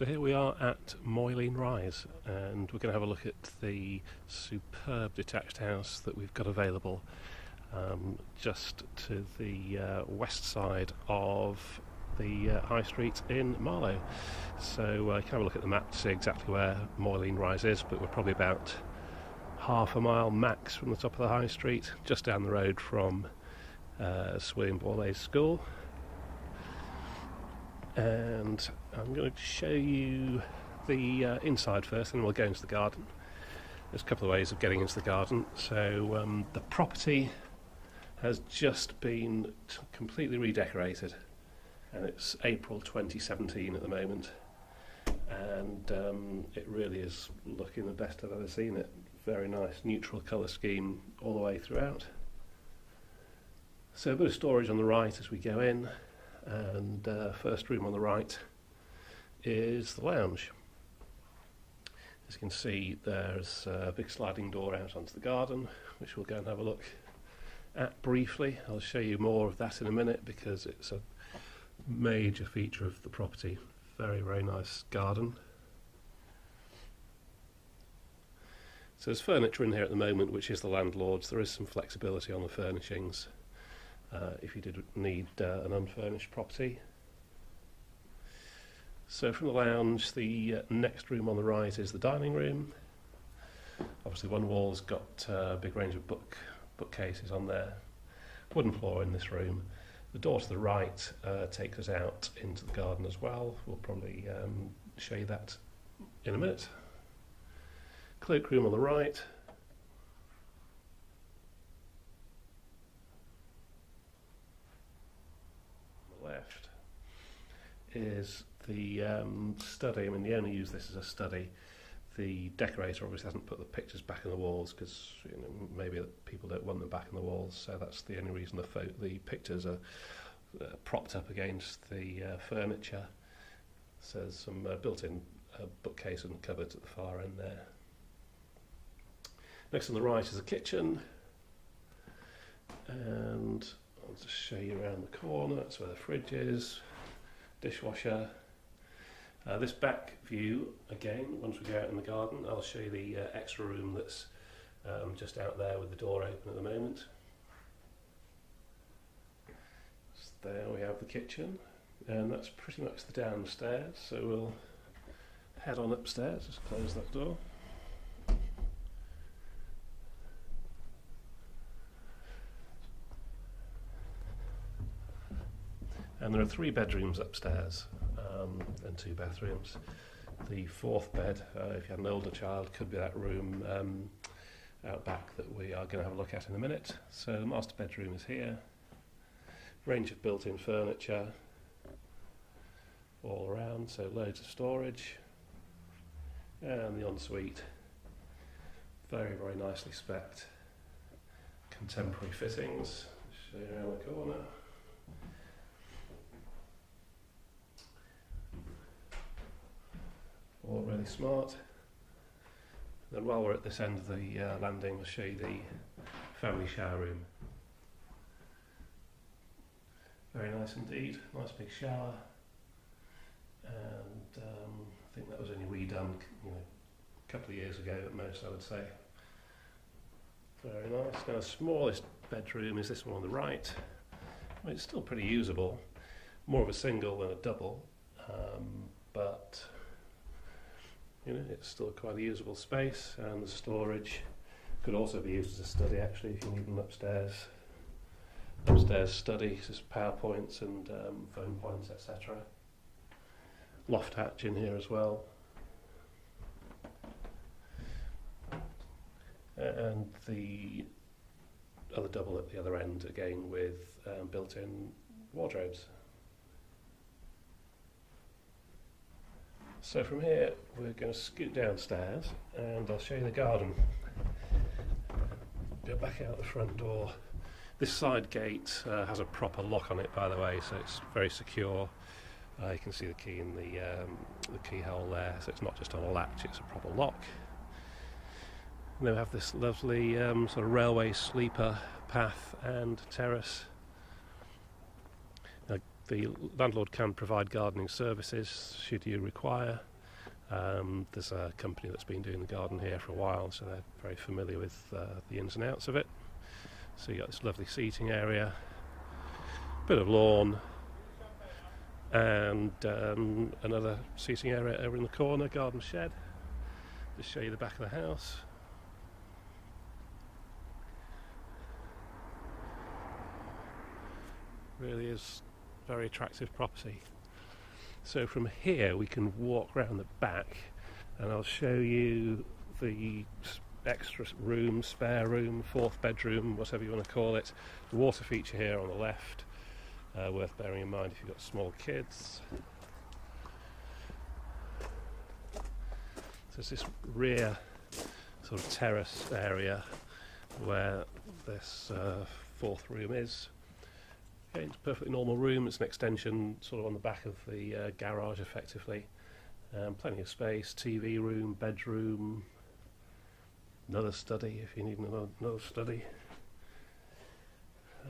So here we are at Moyleen Rise, and we're going to have a look at the superb detached house that we've got available just to the west side of the High Street in Marlow. So you can have a look at the map to see exactly where Moyleen Rise is, but we're probably about half a mile max from the top of the High Street, just down the road from Sir William Borlase School. And I'm going to show you the inside first, and then we'll go into the garden. There's a couple of ways of getting into the garden. So the property has just been completely redecorated, and it's April 2017 at the moment, and it really is looking the best I've ever seen it. Very nice neutral colour scheme all the way throughout. So a bit of storage on the right as we go in. And first room on the right is the lounge. As you can see, there's a big sliding door out onto the garden, which we'll go and have a look at briefly. I'll show you more of that in a minute because it's a major feature of the property. Very, very nice garden. So there's furniture in here at the moment, which is the landlord's. There is some flexibility on the furnishings if you did need an unfurnished property. So from the lounge, the next room on the right is the dining room. Obviously one wall's got a big range of bookcases on there. Wooden floor in this room. The door to the right takes us out into the garden as well. We'll probably show you that in a minute. Cloakroom on the right. Left is the study. I mean, they only use this as a study. The decorator obviously hasn't put the pictures back in the walls because maybe people don't want them back in the walls, so that's the only reason the pictures are propped up against the furniture. So there's some built-in bookcase and cupboards at the far end there. Next on the right is the kitchen, and I'll just show you around the corner. That's where the fridge is, dishwasher. This back view, again, once we go out in the garden, I'll show you the extra room that's just out there with the door open at the moment. So there we have the kitchen, and that's pretty much the downstairs. So we'll head on upstairs, just close that door. And there are 3 bedrooms upstairs and 2 bathrooms. The 4th bed, if you had an older child, could be that room out back that we are going to have a look at in a minute. So the master bedroom is here. Range of built-in furniture all around, so loads of storage. And the ensuite, very, very nicely specced. Contemporary fittings. Show you around the corner. All really smart. Then while we're at this end of the landing, we'll show you the family shower room. Very nice indeed, nice big shower, and I think that was only redone a couple of years ago at most, I would say. Very nice. Now the smallest bedroom is this one on the right. I mean, it's still pretty usable, more of a single than a double, but it's still quite a usable space, and the storage could also be used as a study actually if you need an upstairs study, just PowerPoints and phone points, etc. Loft hatch in here as well, and the other double at the other end again with built-in wardrobes. So from here we're going to scoot downstairs and I'll show you the garden. Go back out the front door. This side gate has a proper lock on it, by the way, so it's very secure. You can see the key in the keyhole there, so it's not just on a latch, it's a proper lock. And then we have this lovely sort of railway sleeper path and terrace. The landlord can provide gardening services should you require There's a company that's been doing the garden here for a while, so they're very familiar with the ins and outs of it. So you've got this lovely seating area, bit of lawn, and another seating area over in the corner, garden shed. Just show you the back of the house. Really is very attractive property. So from here we can walk around the back, and I'll show you the extra room, spare room, fourth bedroom, whatever you want to call it. The water feature here on the left, worth bearing in mind if you've got small kids. So there's this rear sort of terrace area where this fourth room is. Okay, it's a perfectly normal room. It's an extension sort of on the back of the garage effectively. Plenty of space, TV room, bedroom, another study if you need another study.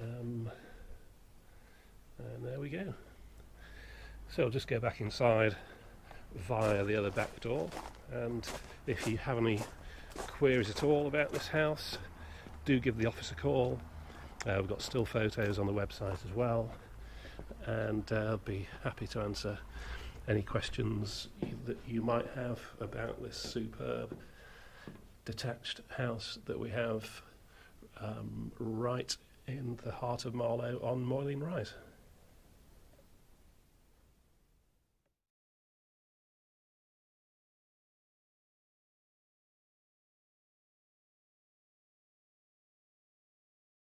And there we go. So I'll just go back inside via the other back door, and if you have any queries at all about this house, do give the office a call. We've got still photos on the website as well, and I'll be happy to answer any questions that you might have about this superb detached house that we have right in the heart of Marlow on Moyleen Rise.